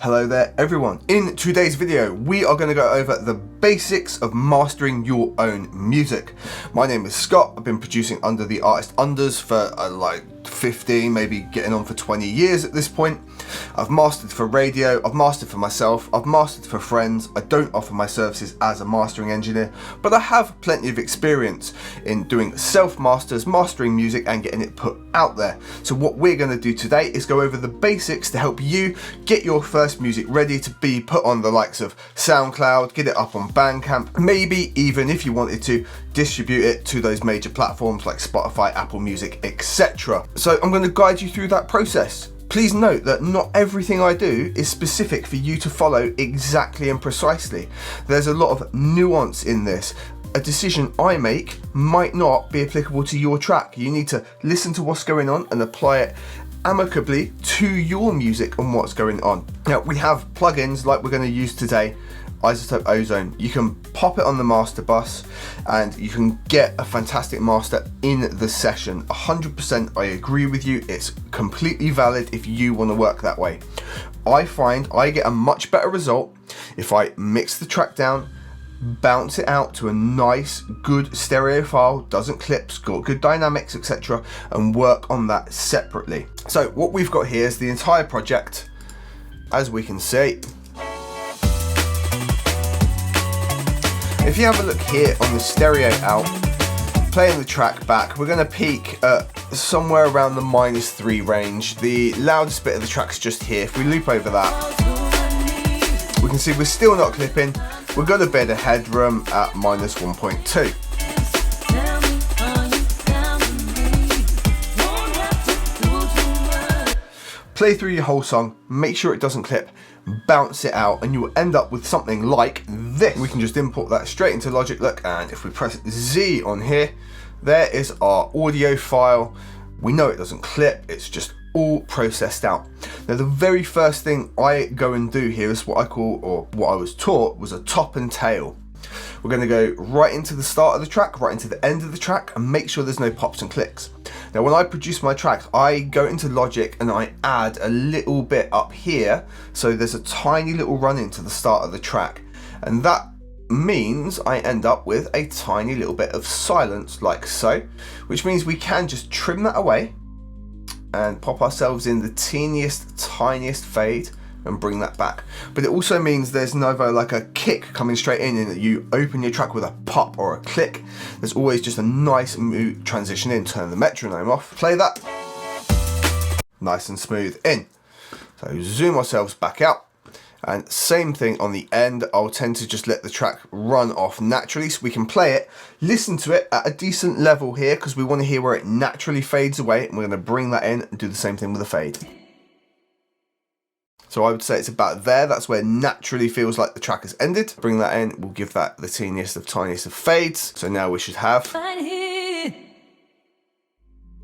Hello there everyone. In today's video we are going to go over the basics of mastering your own music. My name is Scott. I've been producing under the artist unders for like 15, maybe getting on for 20 years at this point. I've mastered for radio, I've mastered for myself, I've mastered for friends. I don't offer my services as a mastering engineer, but I have plenty of experience in doing self-masters, mastering music and getting it put out there. So what we're going to do today is go over the basics to help you get your first music ready to be put on the likes of SoundCloud, get it up on Bandcamp, maybe even if you wanted to distribute it to those major platforms like Spotify, Apple Music, etc. So I'm going to guide you through that process. Please note that not everything I do is specific for you to follow exactly and precisely. There's a lot of nuance in this. A decision I make might not be applicable to your track. You need to listen to what's going on and apply it amicably to your music and what's going on. Now we have plugins like we're going to use today, Izotope Ozone. You can pop it on the master bus and you can get a fantastic master in the session. 100% I agree with you. It's completely valid if you want to work that way. I find I get a much better result if I mix the track down, bounce it out to a nice good stereo file, doesn't clip, got good dynamics, etc., and work on that separately. So what we've got here is the entire project, as we can see. If you have a look here on the stereo out, playing the track back, we're going to peak at somewhere around the -3 range. The loudest bit of the track's just here. If we loop over that, we can see we're still not clipping. We've got a bit of headroom at -1.2. Play through your whole song, make sure it doesn't clip, bounce it out, and you will end up with something like this. We can just import that straight into Logic. Look, and if we press Z on here, there is our audio file. We know it doesn't clip, it's just all processed out. Now the very first thing I go and do here is what I call, or what I was taught, was a top and tail. We're going to go right into the start of the track, right into the end of the track, and make sure there's no pops and clicks. Now when I produce my tracks, I go into Logic and I add a little bit up here, so there's a tiny little run into the start of the track, and that means I end up with a tiny little bit of silence like so, which means we can just trim that away and pop ourselves in the teeniest, tiniest fade and bring that back. But it also means there's never like a kick coming straight in and that you open your track with a pop or a click. There's always just a nice smooth transition in. Turn the metronome off, play that, nice and smooth in. So zoom ourselves back out. And same thing on the end. I'll tend to just let the track run off naturally so we can play it, listen to it at a decent level here, because we want to hear where it naturally fades away, and we're going to bring that in and do the same thing with the fade. So I would say it's about there. That's where it naturally feels like the track has ended. Bring that in, we'll give that the teeniest of tiniest of fades. So now we should have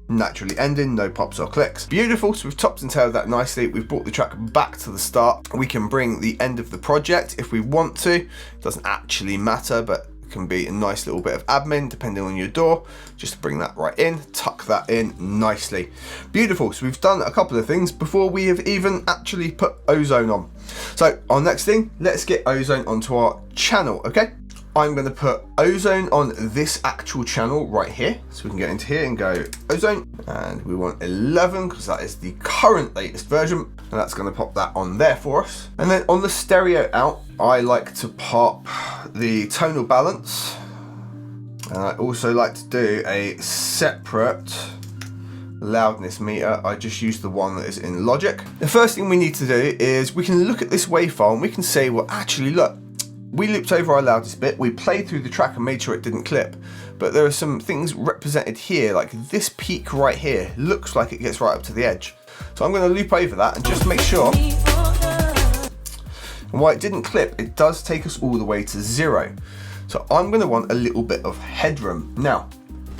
naturally ending, no pops or clicks. Beautiful, so we've topped and tailed that nicely. We've brought the track back to the start. We can bring the end of the project if we want to. It doesn't actually matter, but it can be a nice little bit of admin depending on your DAW. Just to bring that right in, tuck that in nicely. Beautiful, so we've done a couple of things before we have even actually put Ozone on. So our next thing, let's get Ozone onto our channel, okay? I'm going to put Ozone on this actual channel right here. So we can get into here and go Ozone. And we want 11 because that is the current latest version. And that's going to pop that on there for us. And then on the stereo out, I like to pop the tonal balance. And I also like to do a separate loudness meter. I just use the one that is in Logic. The first thing we need to do is we can look at this wave file and we can say, well, actually, look, we looped over our loudest bit, we played through the track and made sure it didn't clip, but there are some things represented here, like this peak right here looks like it gets right up to the edge. So I'm going to loop over that and just make sure. And while it didn't clip, it does take us all the way to 0. So I'm going to want a little bit of headroom. Now,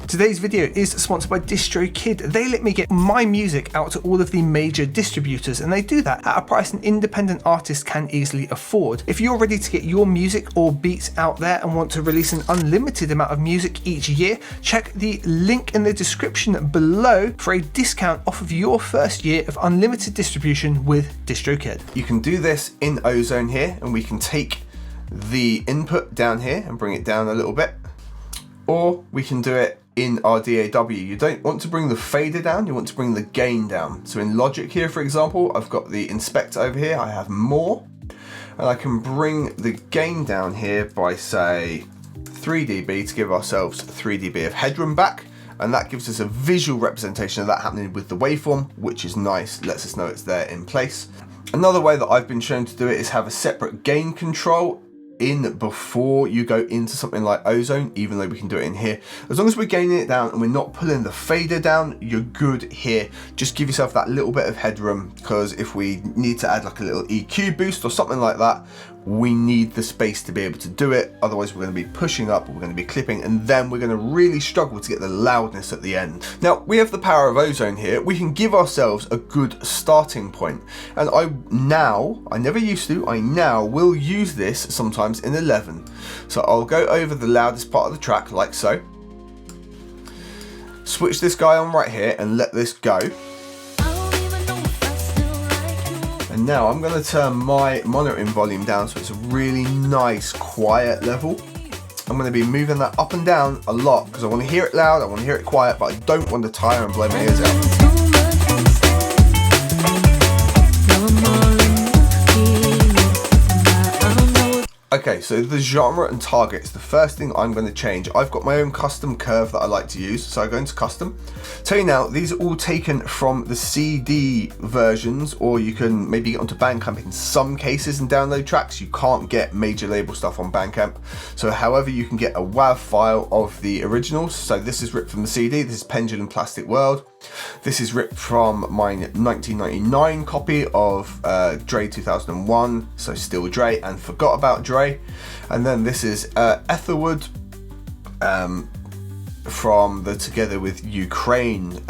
Today's video is sponsored by DistroKid. They let me get my music out to all of the major distributors, and they do that at a price an independent artist can easily afford. If you're ready to get your music or beats out there and want to release an unlimited amount of music each year, check the link in the description below for a discount off of your first year of unlimited distribution with DistroKid. You can do this in Ozone here, and we can take the input down here and bring it down a little bit, or we can do it in our DAW. You don't want to bring the fader down, you want to bring the gain down. So in Logic here, for example, I've got the inspector over here, I have more, and I can bring the gain down here by say 3 dB to give ourselves 3 dB of headroom back, and that gives us a visual representation of that happening with the waveform, which is nice, lets us know it's there in place. Another way that I've been shown to do it is have a separate gain control in before you go into something like Ozone, even though we can do it in here. As long as we're gaining it down and we're not pulling the fader down, you're good here. Just give yourself that little bit of headroom, because if we need to add like a little EQ boost or something like that, we need the space to be able to do it. Otherwise we're going to be pushing up, we're going to be clipping, and then we're going to really struggle to get the loudness at the end. Now we have the power of Ozone here. We can give ourselves a good starting point, and I never used to, I now will use this sometimes in 11. So I'll go over the loudest part of the track like so, switch this guy on right here and let this go. And now I'm going to turn my monitoring volume down so it's a really nice quiet level. I'm going to be moving that up and down a lot because I want to hear it loud, I want to hear it quiet, but I don't want to tire and blow my ears out. Okay, so the genre and targets, the first thing I'm going to change. I've got my own custom curve that I like to use, so I go into custom. Tell you now, these are all taken from the CD versions, or you can maybe get onto Bandcamp in some cases and download tracks. You can't get major label stuff on Bandcamp. So however, you can get a WAV file of the originals. So this is ripped from the CD, this is Pendulum Plastic World. This is ripped from my 1999 copy of Dre 2001, so Still Dre and Forgot About Dre. And then this is Etherwood from the Together with Ukraine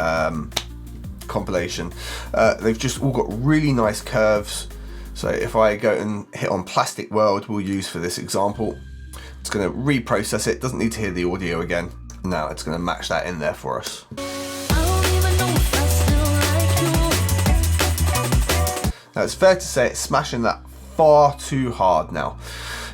compilation. They've just all got really nice curves. So if I go and hit on Plastic World, we'll use for this example, it's going to reprocess it, doesn't need to hear the audio again. Now it's going to match that in there for us. Now it's fair to say it's smashing that far too hard now.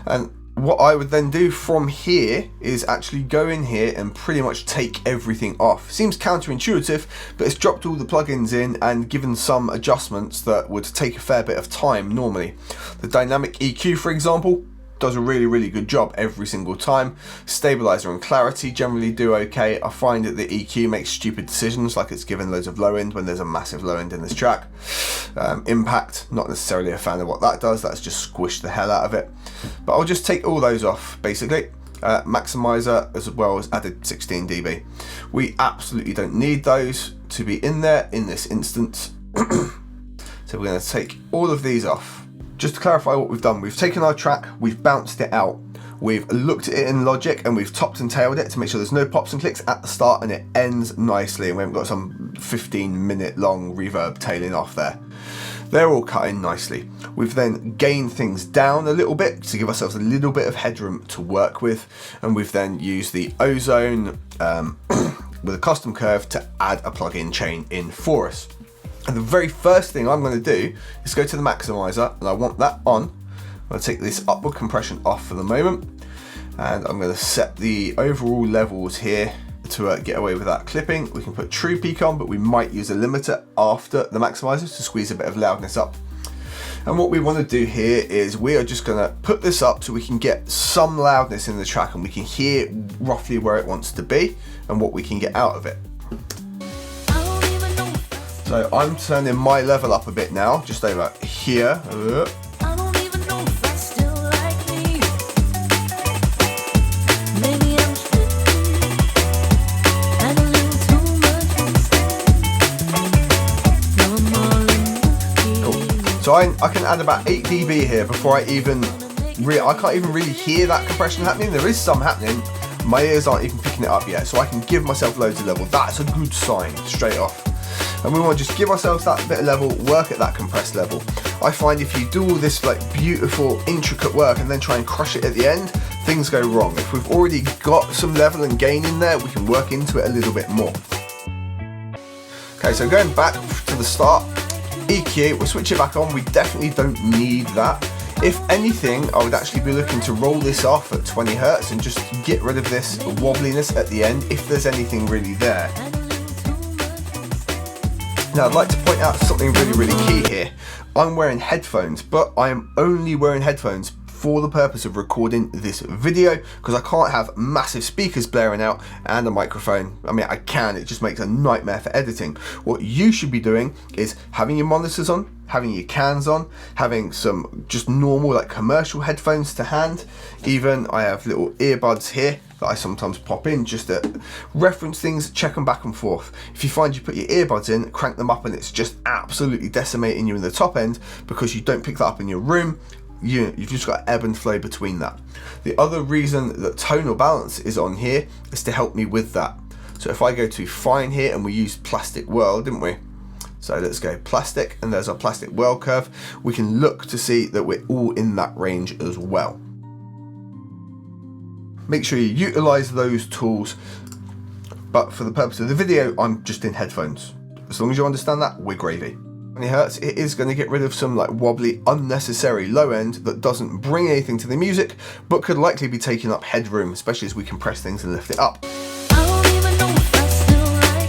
And what I would then do from here is actually go in here and pretty much take everything off. Seems counterintuitive, but it's dropped all the plugins in and given some adjustments that would take a fair bit of time normally. The dynamic EQ, for example, does a really good job every single time. Stabilizer and clarity generally do okay. I find that the EQ makes stupid decisions, like it's given loads of low end when there's a massive low end in this track. Impact, not necessarily a fan of what that does, that's just squished the hell out of it. But I'll just take all those off basically. Maximizer as well as added 16 dB. We absolutely don't need those to be in there in this instance. So we're going to take all of these off. Just to clarify what we've done, we've taken our track, we've bounced it out, we've looked at it in Logic and we've topped and tailed it to make sure there's no pops and clicks at the start and it ends nicely and we haven't got some 15-minute long reverb tailing off there. They're all cut in nicely. We've then gained things down a little bit to give ourselves a little bit of headroom to work with, and we've then used the Ozone with a custom curve to add a plugin chain in for us. And the very first thing I'm going to do is go to the maximizer, and I want that on. I'm going to take this upward compression off for the moment, and I'm going to set the overall levels here to get away with that clipping. We can put true peak on, but we might use a limiter after the maximizers to squeeze a bit of loudness up. And what we want to do here is we are just going to put this up so we can get some loudness in the track and we can hear roughly where it wants to be and what we can get out of it. So I'm turning my level up a bit now, just over here. So I can add about 8 dB here before I even I can't even really hear that compression happening. There is some happening. My ears aren't even picking it up yet, so I can give myself loads of level. That's a good sign, straight off. And we want to just give ourselves that bit of level, work at that compressed level. I find if you do all this like beautiful, intricate work and then try and crush it at the end, things go wrong. If we've already got some level and gain in there, we can work into it a little bit more. Okay, so going back to the start, EQ, we'll switch it back on. We definitely don't need that. If anything, I would actually be looking to roll this off at 20 Hertz and just get rid of this wobbliness at the end, if there's anything really there. Now I'd like to point out something really key here. I'm wearing headphones, but I am only wearing headphones for the purpose of recording this video, because I can't have massive speakers blaring out and a microphone. I mean, I can, it just makes a nightmare for editing. What you should be doing is having your monitors on, having your cans on, having some just normal like commercial headphones to hand. Even I have little earbuds here that I sometimes pop in just to reference things, check them back and forth. If you find you put your earbuds in, crank them up and it's just absolutely decimating you in the top end because you don't pick that up in your room, you've just got ebb and flow between that. The other reason that tonal balance is on here is to help me with that. So if I go to fine here, and we used plastic whirl, didn't we? So let's go plastic, and there's our plastic whirl curve. We can look to see that we're all in that range as well. Make sure you utilize those tools, but for the purpose of the video, I'm just in headphones. As long as you understand that, we're gravy. 20 Hertz, it is going to get rid of some like wobbly, unnecessary low end that doesn't bring anything to the music, but could likely be taking up headroom, especially as we compress things and lift it up.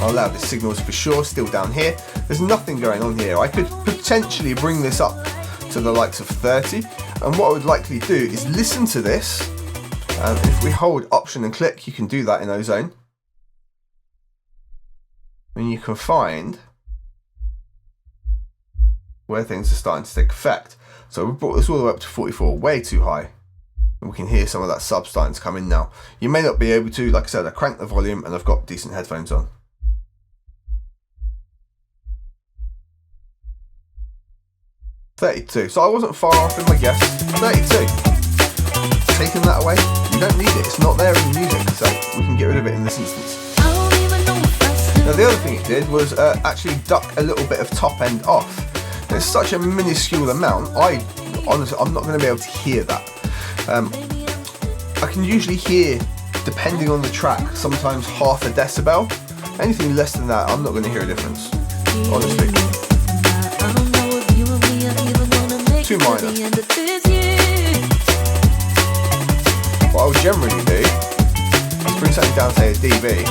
I'll allow the signals for sure, still down here. There's nothing going on here. I could potentially bring this up to the likes of 30, and what I would likely do is listen to this. If we hold Option and click, you can do that in Ozone. And you can find where things are starting to take effect. So we brought this all the way up to 44, way too high. And we can hear some of that sub starting to come in now. You may not be able to, like I said, I cranked the volume and I've got decent headphones on. $32, so I wasn't far off in my guess. 32. Taking that away, you don't need it, it's not there in the music, so we can get rid of it in this instance. Now the other thing it did was actually duck a little bit of top end off. It's such a minuscule amount, honestly, I'm not going to be able to hear that. I can usually hear, depending on the track, sometimes half a decibel. Anything less than that, I'm not going to hear a difference, honestly. Too minor. What I'll generally do is bring something down, say a dB.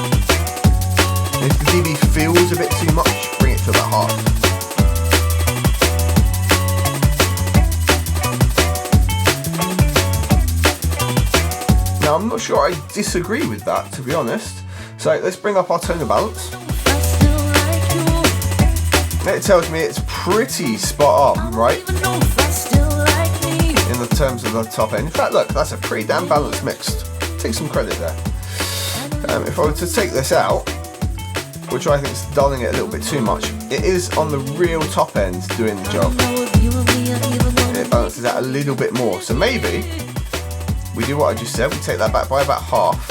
And if the dB feels a bit too much, bring it to about half. Now I'm not sure I disagree with that, to be honest. So let's bring up our tonal balance. It tells me it's pretty spot on, right? In the terms of the top end. In fact, look, that's a pretty damn balanced mix. Take some credit there. If I were to take this out, which I think is dulling it a little bit too much, it is on the real top end doing the job. It balances out a little bit more. So maybe we do what I just said, we take that back by about half,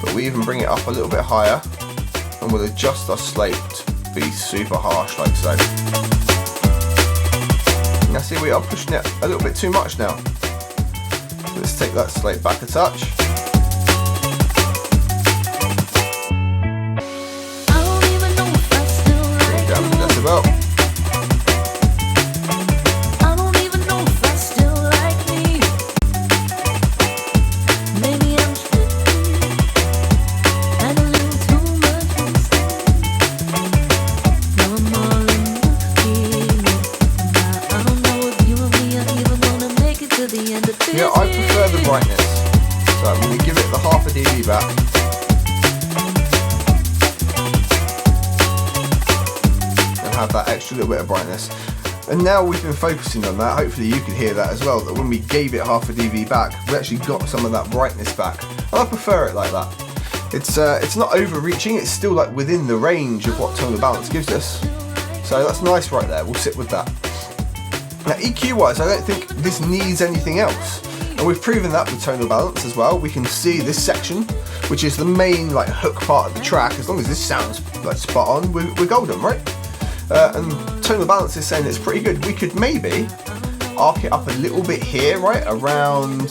but we even bring it up a little bit higher, and we'll adjust our slope to be super harsh like so. Now see, we are pushing it a little bit too much now. Let's take that slope back a touch. Bring it down to decibel. Yeah, I prefer the brightness, so I'm going to give it the half a dB back. And have that extra little bit of brightness. And now we've been focusing on that, hopefully you could hear that as well, that when we gave it half a dB back, we actually got some of that brightness back. And I prefer it like that. It's not overreaching, it's still like within the range of what tonal balance gives us. So that's nice right there, we'll sit with that. Now EQ wise, I don't think this needs anything else. And we've proven that with tonal balance as well. We can see this section, which is the main like hook part of the track. As long as this sounds like spot on, we're golden, right? And tonal balance is saying it's pretty good. We could maybe arc it up a little bit here, right, around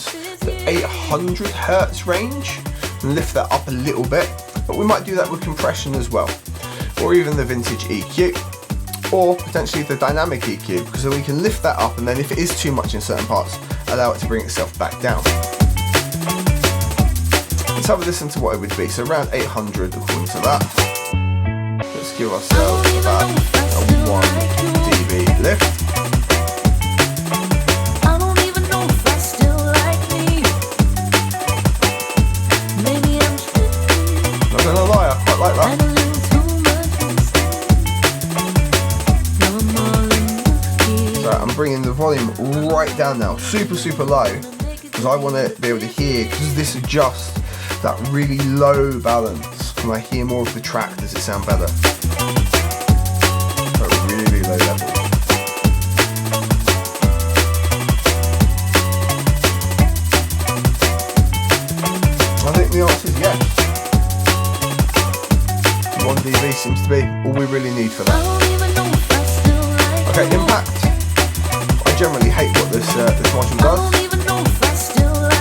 the 800 hertz range, and lift that up a little bit. But we might do that with compression as well, or even the vintage EQ, or potentially the dynamic EQ, because then we can lift that up, and then if it is too much in certain parts, allow it to bring itself back down. Let's have a listen to what it would be. So around 800 according to that. Let's give ourselves about a 1 dB lift. Not gonna lie, I quite like that. So I'm bringing the volume right down now, super low, because I want to be able to hear, because this adjusts that really low balance. When I hear more of the track, does it sound better? At a really low level. I think the answer is yes. 1 dB seems to be all we really need for that. Okay, impact. I generally hate what this module does.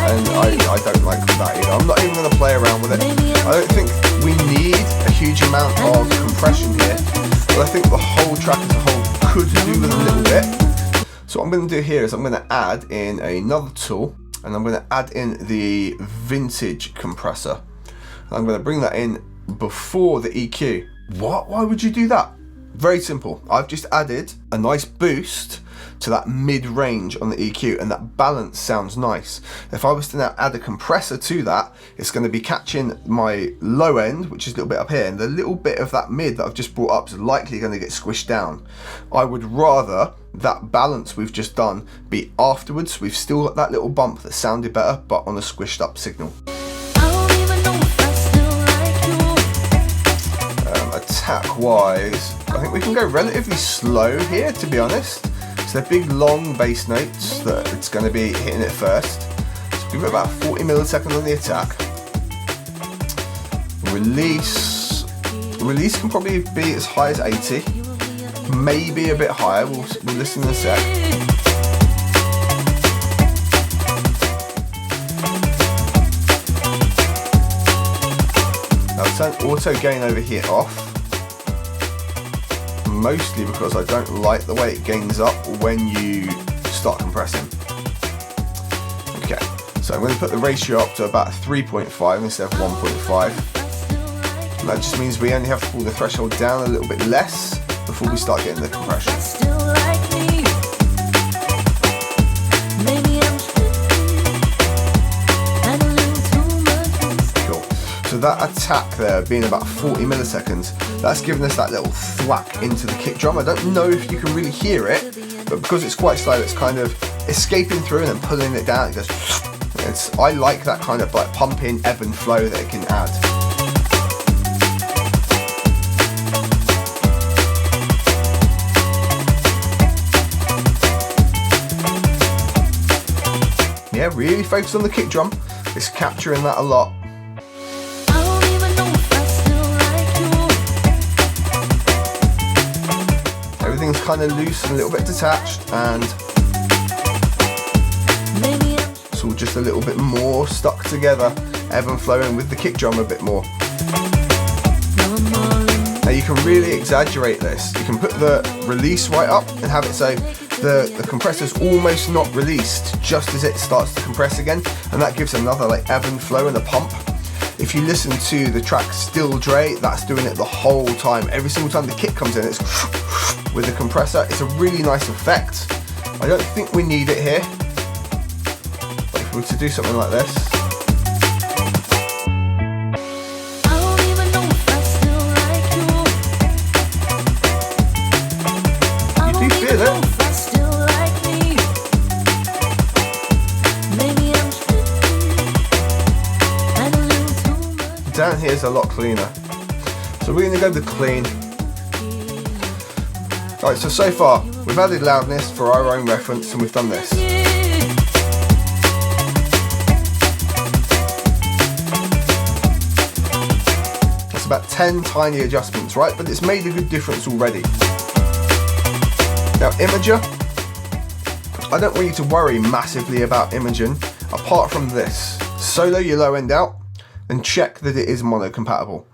And I don't like that either. I'm not even going to play around with it. I don't think we need a huge amount of compression here, but I think the whole track as a whole could do with a little bit. So what I'm going to do here is I'm going to add in another tool, and I'm going to add in the vintage compressor. And I'm going to bring that in before the EQ. What? Why would you do that? Very simple. I've just added a nice boost to that mid-range on the EQ, and that balance sounds nice. If I was to now add a compressor to that, it's going to be catching my low end, which is a little bit up here, and the little bit of that mid that I've just brought up is likely going to get squished down. I would rather that balance we've just done be afterwards. We've still got that little bump that sounded better, but on a squished up signal. Attack wise, I think we can go relatively slow here, to be honest. So they're big long bass notes that it's going to be hitting it first. So give it about 40 milliseconds on the attack. Release can probably be as high as 80, maybe a bit higher. We'll listen in a sec. Now turn auto gain over here off. Mostly because I don't like the way it gains up when you start compressing. Okay, so I'm going to put the ratio up to about 3.5 instead of 1.5. And that just means we only have to pull the threshold down a little bit less before we start getting the compression. Cool. So that attack there being about 40 milliseconds, that's giving us that little thwack into the kick drum. I don't know if you can really hear it, but because it's quite slow, it's kind of escaping through and then pulling it down. It goes. I like that kind of like pumping ebb and flow that it can add. Yeah, really focus on the kick drum. It's capturing that a lot. Everything's kind of loose and a little bit detached, and it's all just a little bit more stuck together, ebb and flowing with the kick drum a bit more. Now you can really exaggerate this. You can put the release right up and have it so the compressor's almost not released just as it starts to compress again, and that gives another like ebb and flow and a pump. If you listen to the track Still Dre, that's doing it the whole time. Every single time the kick comes in, it's with the compressor. It's a really nice effect. I don't think we need it here, but if we were to do something like this, you do feel it. Down here is a lot cleaner, so we're going to go with clean. Right, so far we've added loudness for our own reference, and we've done this. about 10 tiny adjustments, right? But it's made a good difference already. Now, imager, I don't want you to worry massively about imaging, apart from this. Solo your low end out and check that it is mono compatible.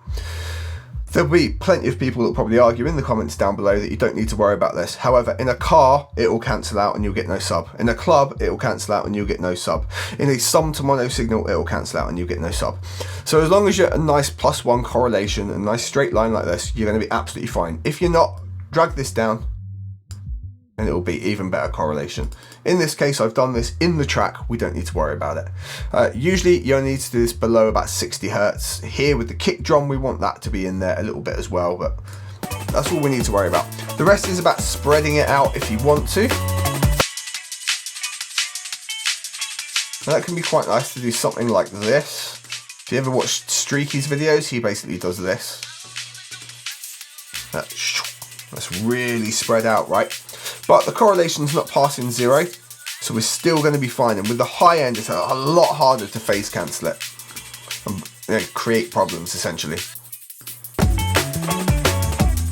There'll be plenty of people that will probably argue in the comments down below that you don't need to worry about this. However, in a car, it will cancel out and you'll get no sub. In a club, it will cancel out and you'll get no sub. In a sum to mono signal, it will cancel out and you'll get no sub. So as long as you're a nice +1 correlation, a nice straight line like this, you're going to be absolutely fine. If you're not, drag this down and it will be even better correlation. In this case, I've done this in the track. We don't need to worry about it. Usually you only need to do this below about 60 Hertz. Here with the kick drum, we want that to be in there a little bit as well, but that's all we need to worry about. The rest is about spreading it out if you want to. And that can be quite nice to do something like this. If you ever watched Streaky's videos, he basically does this. That's really spread out, right? But the correlation's not passing 0, so we're still going to be fine. And with the high end, it's a lot harder to phase cancel it and create problems, essentially.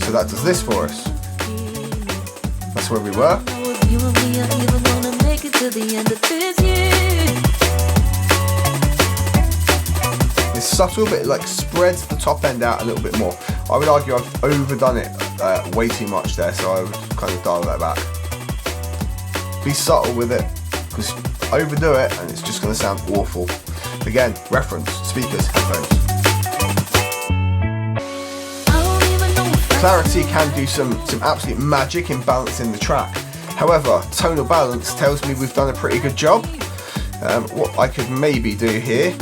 So that does this for us. That's where we were. It's subtle, but it like spreads the top end out a little bit more. I would argue I've overdone it way too much there, so I would kind of dial that back. Be subtle with it, because overdo it and it's just going to sound awful. Again, reference, speakers, headphones. Clarity can do some absolute magic in balancing the track. However, tonal balance tells me we've done a pretty good job. What I could maybe do here,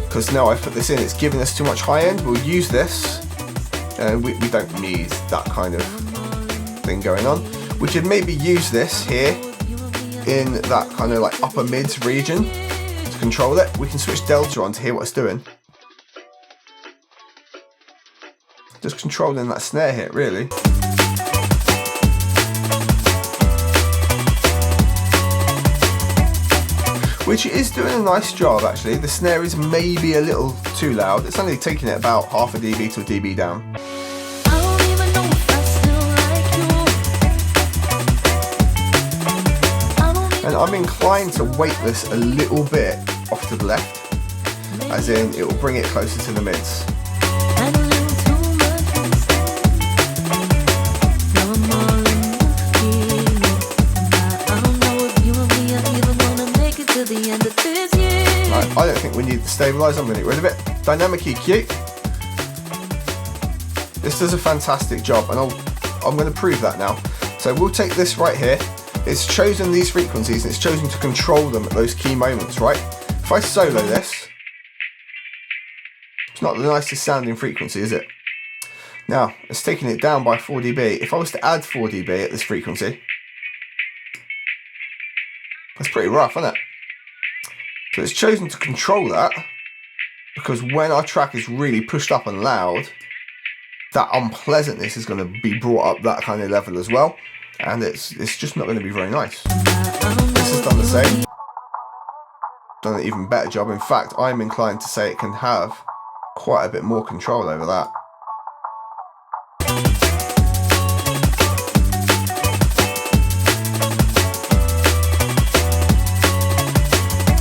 because now I've put this in, it's giving us too much high end, we'll use this. We don't need that kind of thing going on. We could maybe use this here in that kind of like upper mids region to control it. We can switch delta on to hear what it's doing. Just controlling that snare hit, really. Which it is doing a nice job, actually. The snare is maybe a little too loud. It's only taking it about half a dB to a dB down. And I'm inclined to weight this a little bit off to the left, as in it will bring it closer to the mids. I don't think we need the stabilizer, I'm going to get rid of it. Dynamic EQ. This does a fantastic job, and I'm going to prove that now. So we'll take this right here. It's chosen these frequencies and it's chosen to control them at those key moments, right? If I solo this, it's not the nicest sounding frequency, is it? Now, it's taking it down by 4 dB. If I was to add 4 dB at this frequency, that's pretty rough, isn't it? So it's chosen to control that, because when our track is really pushed up and loud, that unpleasantness is going to be brought up that kind of level as well, and it's just not going to be very nice. This has done the same, done an even better job. In fact, I'm inclined to say it can have quite a bit more control over that.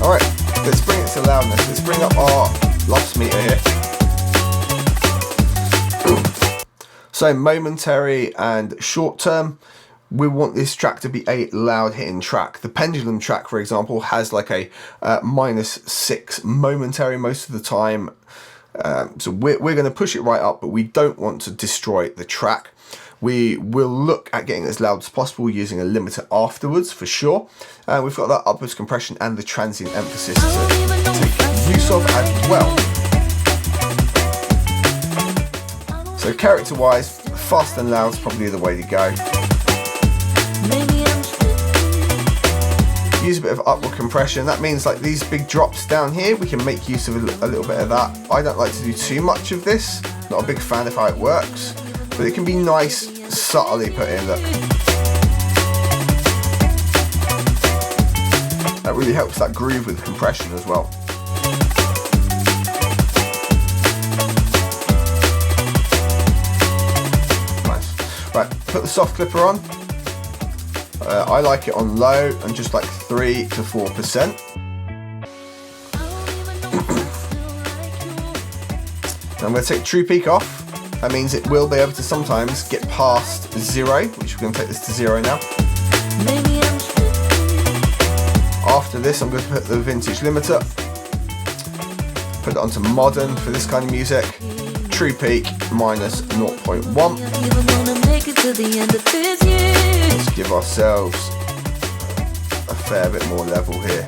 Alright, let's bring it to loudness. Let's bring up our loss meter here. So momentary and short term, we want this track to be a loud hitting track. The pendulum track, for example, has like a -6 momentary most of the time. So we're going to push it right up, but we don't want to destroy the track. We will look at getting as loud as possible using a limiter afterwards for sure. We've got that upwards compression and the transient emphasis to take use of as well. So character wise, fast and loud is probably the way to go. Use a bit of upward compression. That means like these big drops down here, we can make use of a little bit of that. I don't like to do too much of this. Not a big fan of how it works, but it can be nice, subtly put in. Look, that really helps that groove with compression as well. Right, put the soft clipper on. I like it on low and just like 3 to 4%. I'm going to take true peak off. That means it will be able to sometimes get past 0, which we're going to take this to 0 now. After this, I'm going to put the vintage limiter, put it onto modern for this kind of music. True peak minus 0.1. Let's give ourselves a fair bit more level here.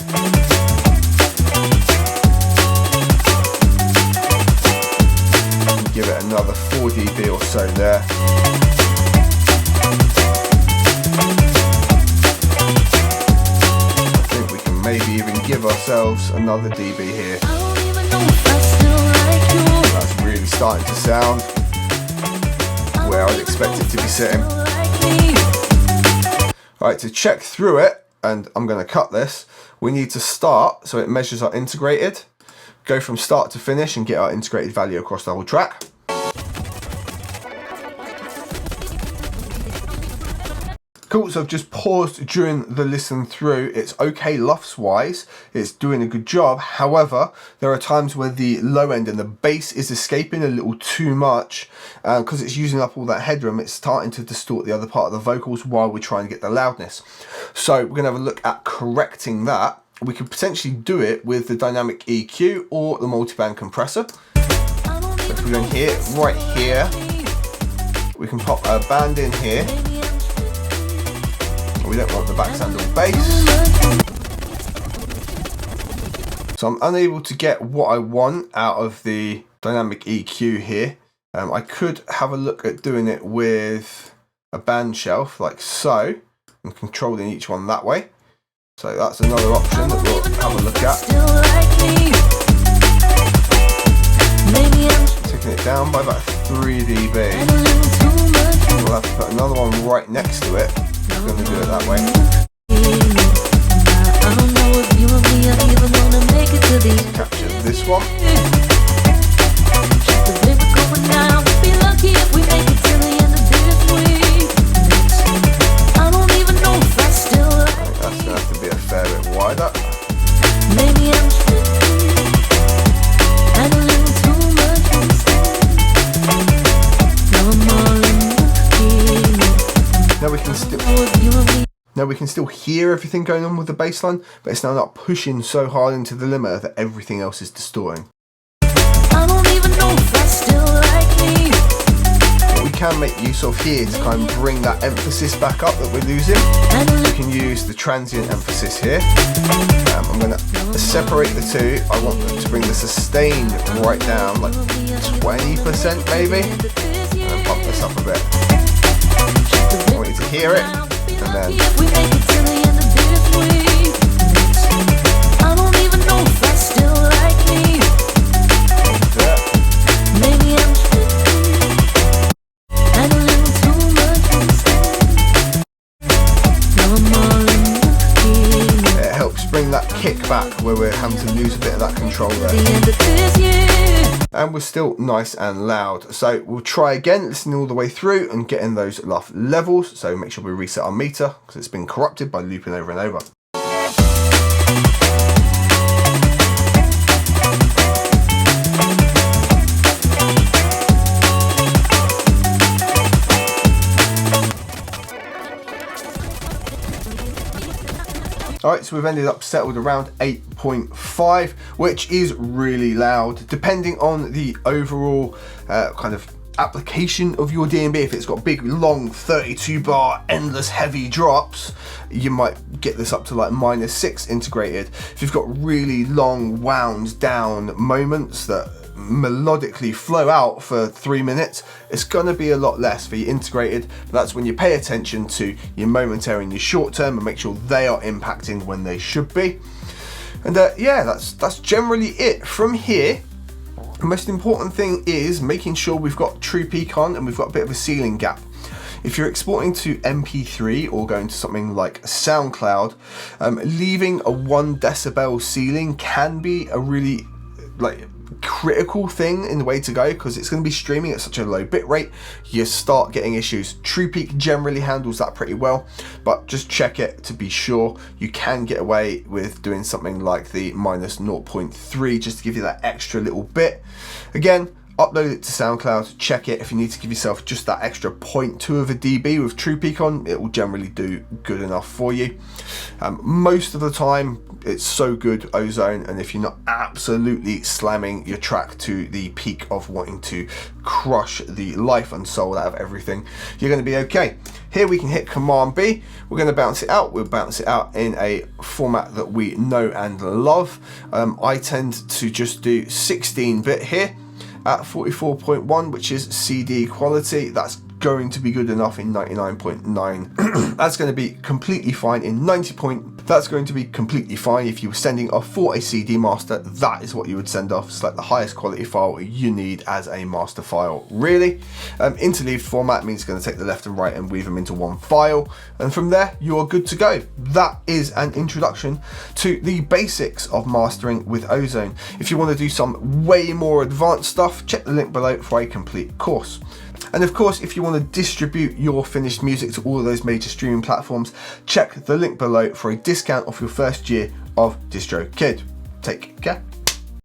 Give it another 4 dB or so there. I think we can maybe even give ourselves another dB here. That's really starting to sound where I'd expect it to be sitting. Alright, to check through it, and I'm going to cut this, we need to start so it measures our integrated. Go from start to finish and get our integrated value across the whole track. Cool, so I've just paused during the listen through. It's okay LUFS wise, it's doing a good job. However, there are times where the low end and the bass is escaping a little too much because it's using up all that headroom. It's starting to distort the other part of the vocals while we're trying to get the loudness. So we're gonna have a look at correcting that. We could potentially do it with the dynamic EQ or the multiband compressor. So if we go in here, right here, we can pop a band in here. We don't want the backsound or bass. So I'm unable to get what I want out of the dynamic EQ here. I could have a look at doing it with a band shelf like so, and controlling each one that way. So that's another option that we'll have a look at. Taking it down by about 3 dB. We'll have to put another one right next to it. I'm going to do it that way. Capture this one. That's going to have to be a fair bit wider. Now we can still hear everything going on with the bass line, but it's now not pushing so hard into the limiter that everything else is distorting. What we can make use of here to kind of bring that emphasis back up that we're losing, we can use the transient emphasis here. I'm going to separate the two. I want to bring the sustain right down, like 20% maybe, and then pump this up a bit. I want you to hear it, and then it helps bring that kick back where we're having to lose a bit of that control there. And we're still nice and loud. So we'll try again, listening all the way through and getting those LUF levels. So make sure we reset our meter because it's been corrupted by looping over and over. Alright, so we've ended up settled around 8.5, which is really loud. Depending on the overall kind of application of your D&B, if it's got big, long, 32 bar, endless heavy drops, you might get this up to like -6 integrated. If you've got really long, wound down moments that melodically flow out for 3 minutes, it's gonna be a lot less for your integrated, but that's when you pay attention to your momentary and your short term and make sure they are impacting when they should be. And yeah, that's generally it. From here, the most important thing is making sure we've got true peak on and we've got a bit of a ceiling gap. If you're exporting to MP3 or going to something like SoundCloud, leaving a 1 decibel ceiling can be a really critical thing in the way to go, because it's going to be streaming at such a low bit rate. You start getting issues. TruePeak generally handles that pretty well, but just check it to be sure. You can get away with doing something like the minus 0.3 just to give you that extra little bit. Again, upload it to SoundCloud, check it. If you need to give yourself just that extra 0.2 of a dB with TruePeak on, it will generally do good enough for you. Most of the time, it's so good, Ozone, and if you're not absolutely slamming your track to the peak of wanting to crush the life and soul out of everything, you're going to be okay. Here we can hit Command B. We're going to bounce it out. We'll bounce it out in a format that we know and love. I tend to just do 16-bit here at 44.1, which is CD quality. That's going to be good enough in 99.9. That's going to be completely fine in 90. That's going to be completely fine if you were sending off for a CD master. That is what you would send off. It's like the highest quality file you need as a master file, really. Interleaved format means it's going to take the left and right and weave them into one file, and from there you are good to go. That is an introduction to the basics of mastering with Ozone. If you want to do some way more advanced stuff, check the link below for a complete course. And of course, if you want to distribute your finished music to all of those major streaming platforms, check the link below for a discount off your first year of DistroKid. Take care.